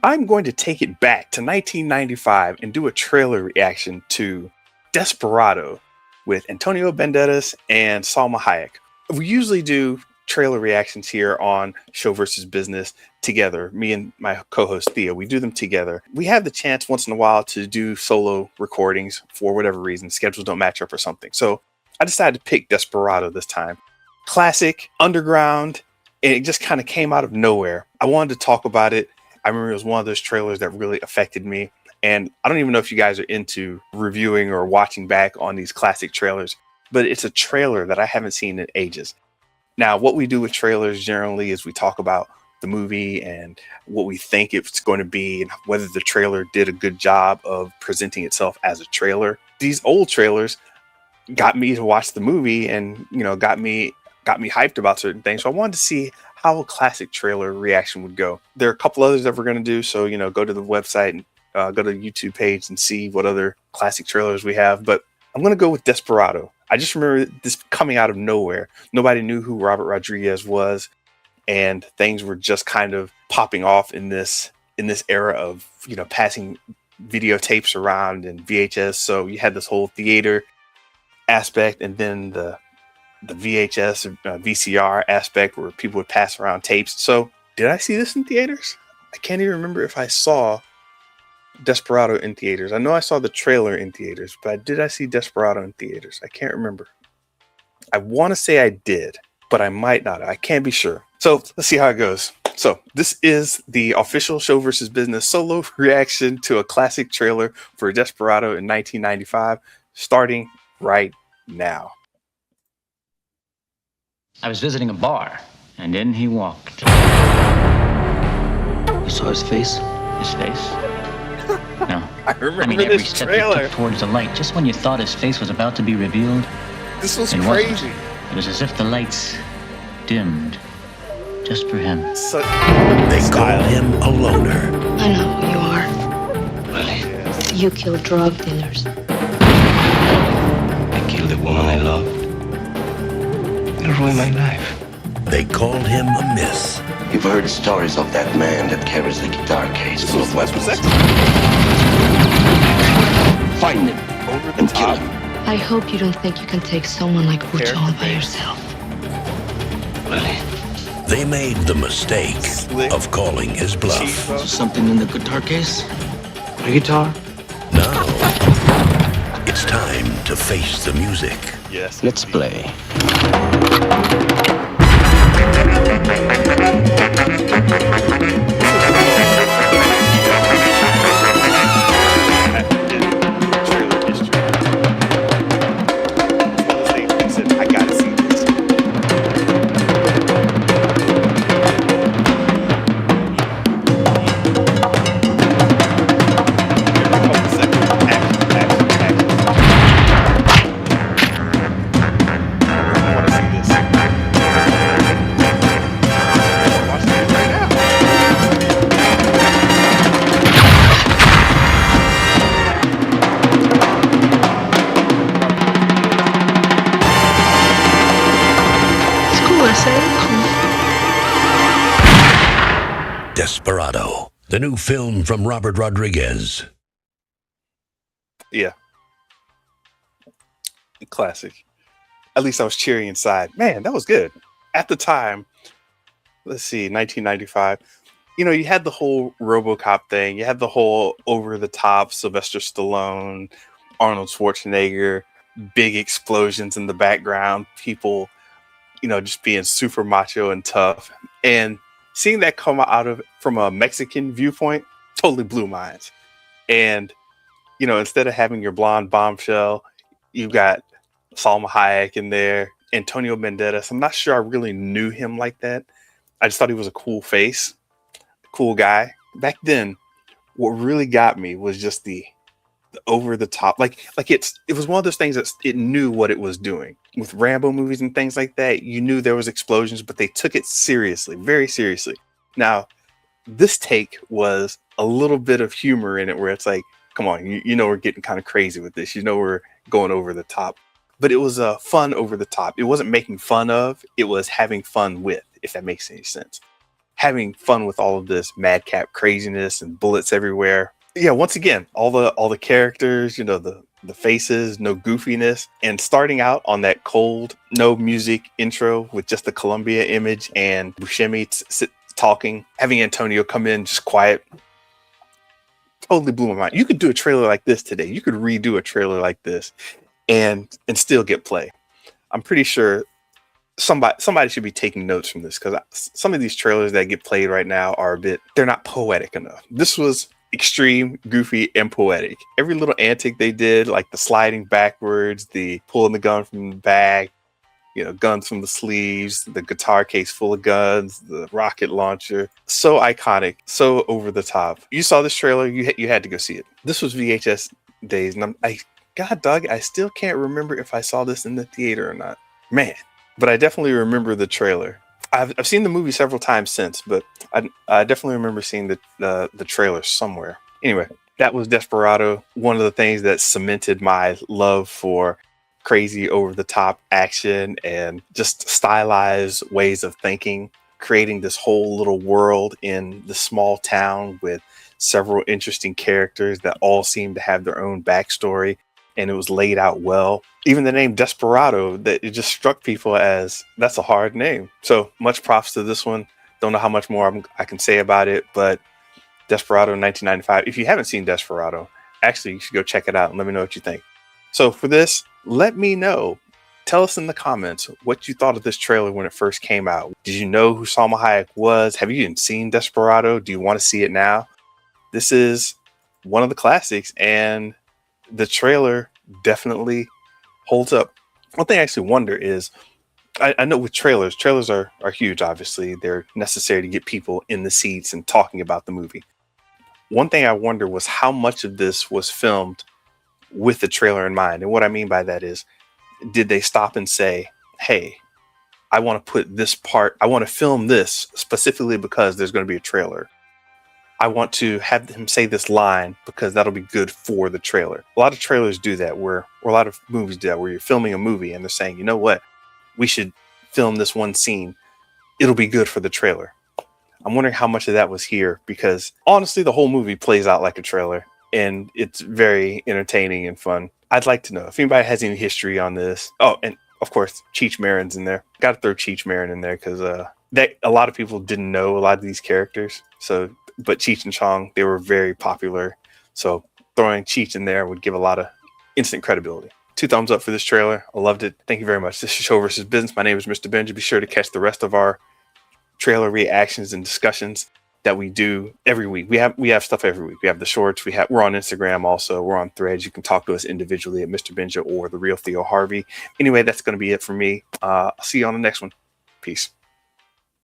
I'm going to take it back to 1995 and do a trailer reaction to Desperado with Antonio Banderas and Salma Hayek. We usually do trailer reactions here on Show versus Business together. Me and my co-host Theo, we do them together. We have the chance once in a while to do solo recordings for whatever reason. Schedules don't match up or something. So I decided to pick Desperado this time. Classic, underground, and it just kind of came out of nowhere. I wanted to talk about it. I remember it was one of those trailers that really affected me. And I don't even know if you guys are into reviewing or watching back on these classic trailers, but it's a trailer that I haven't seen in ages. Now, what we do with trailers generally is we talk about the movie and what we think it's going to be and whether the trailer did a good job of presenting itself as a trailer. These old trailers got me to watch the movie and, got me hyped about certain things. So I wanted to see how a classic trailer reaction would go. There are a couple others that we're going to do. So, go to the website and go to the YouTube page and see what other classic trailers we have. But I'm going to go with Desperado. I just remember this coming out of nowhere. Nobody knew who Robert Rodriguez was. And things were just kind of popping off in this era of, passing videotapes around and VHS. So you had this whole theater aspect and then the VHS VCR aspect where people would pass around tapes. So did I see this in theaters? I can't even remember if I saw Desperado in theaters. I know I saw the trailer in theaters, but did I see Desperado in theaters? I can't remember. I want to say I did, but I might not. I can't be sure. So let's see how it goes. So this is the official Show versus Business solo reaction to a classic trailer for Desperado in 1995, starting right now. I was visiting a bar, and in he walked. You saw his face? His face? No. I remember every this step trailer. he took towards the light, just when you thought his face was about to be revealed, This was it crazy. wasn't. It was as if the lights dimmed, just for him. They call him a loner. I know who you are. Really? You kill drug dealers. I killed the woman I loved. You ruined my life. They called him a miss. You've heard stories of that man that carries the guitar case full of weapons. Find him and kill him. I hope you don't think you can take someone like Butch all by yourself. Really? They made the mistake of calling his bluff. Is there something in the guitar case? A guitar? Now, it's time to face the music. Yes. Let's play. I gotta see this. Desperado, the new film from Robert Rodriguez. Yeah. Classic. At least I was cheering inside. Man, that was good. At the time, let's see, 1995. You had the whole RoboCop thing. You had the whole over-the-top Sylvester Stallone, Arnold Schwarzenegger, big explosions in the background, people, just being super macho and tough. And seeing that come out from a Mexican viewpoint totally blew minds. And, instead of having your blonde bombshell, you've got Salma Hayek in there, Antonio Banderas. I'm not sure I really knew him like that. I just thought he was a cool face, cool guy. Back then, what really got me was just the over the top. It was one of those things that it knew what it was doing. With Rambo movies and things like that, you knew there was explosions, but they took it seriously, very seriously. Now, this take was a little bit of humor in it where it's like, come on, we're getting kind of crazy with this. We're going over the top. But it was fun over the top. It wasn't making fun of, it was having fun with, if that makes any sense. having fun with all of this madcap craziness and bullets everywhere. Yeah, once again, all the characters, the faces, no goofiness, and starting out on that cold, no music intro with just the Columbia image and Buscemi talking, having Antonio come in just quiet, totally blew my mind. You could do a trailer like this today. You could redo a trailer like this and still get play. I'm pretty sure somebody should be taking notes from this, because some of these trailers that get played right now are they're not poetic enough. This was extreme, goofy, and poetic. Every little antic they did, like the sliding backwards, the pulling the gun from the back, guns from the sleeves, the guitar case full of guns, the rocket launcher. So iconic, so over the top. You saw this trailer, you had to go see it. This was VHS days, and God dog, I still can't remember if I saw this in the theater or not. Man, but I definitely remember the trailer. I've seen the movie several times since, but I definitely remember seeing the trailer somewhere. Anyway, that was Desperado. One of the things that cemented my love for crazy, over-the-top action and just stylized ways of thinking, creating this whole little world in the small town with several interesting characters that all seem to have their own backstory, and it was laid out well. Even the name Desperado, that it just struck people as, that's a hard name. So much props to this one. Don't know how much more I can say about it, but Desperado 1995. If you haven't seen Desperado, actually, you should go check it out and let me know what you think. So for this, let me know. Tell us in the comments what you thought of this trailer when it first came out. Did you know who Salma Hayek was? Have you even seen Desperado? Do you want to see it now? This is one of the classics, and the trailer definitely holds up. One thing I actually wonder is, I know with trailers are huge, obviously. They're necessary to get people in the seats and talking about the movie. One thing I wonder was how much of this was filmed with the trailer in mind. And what I mean by that is, did they stop and say, hey, I want to put this part, I want to film this specifically because there's going to be a trailer. I want to have him say this line because that'll be good for the trailer. A lot of trailers do that, or a lot of movies do that, where you're filming a movie and they're saying, you know what, we should film this one scene. It'll be good for the trailer. I'm wondering how much of that was here, because honestly, the whole movie plays out like a trailer and it's very entertaining and fun. I'd like to know if anybody has any history on this. Oh, and of course, Cheech Marin's in there. Got to throw Cheech Marin in there because a lot of people didn't know a lot of these characters. But Cheech and Chong, they were very popular. So throwing Cheech in there would give a lot of instant credibility. 2 thumbs up for this trailer. I loved it. Thank you very much. This is Show vs. Business. My name is Mr. Benja. Be sure to catch the rest of our trailer reactions and discussions that we do every week. We have stuff every week. We have the shorts. We're on Instagram also. We're on Threads. You can talk to us individually at Mr. Benja or The Real Theo Harvey. Anyway, that's going to be it for me. I'll see you on the next one. Peace.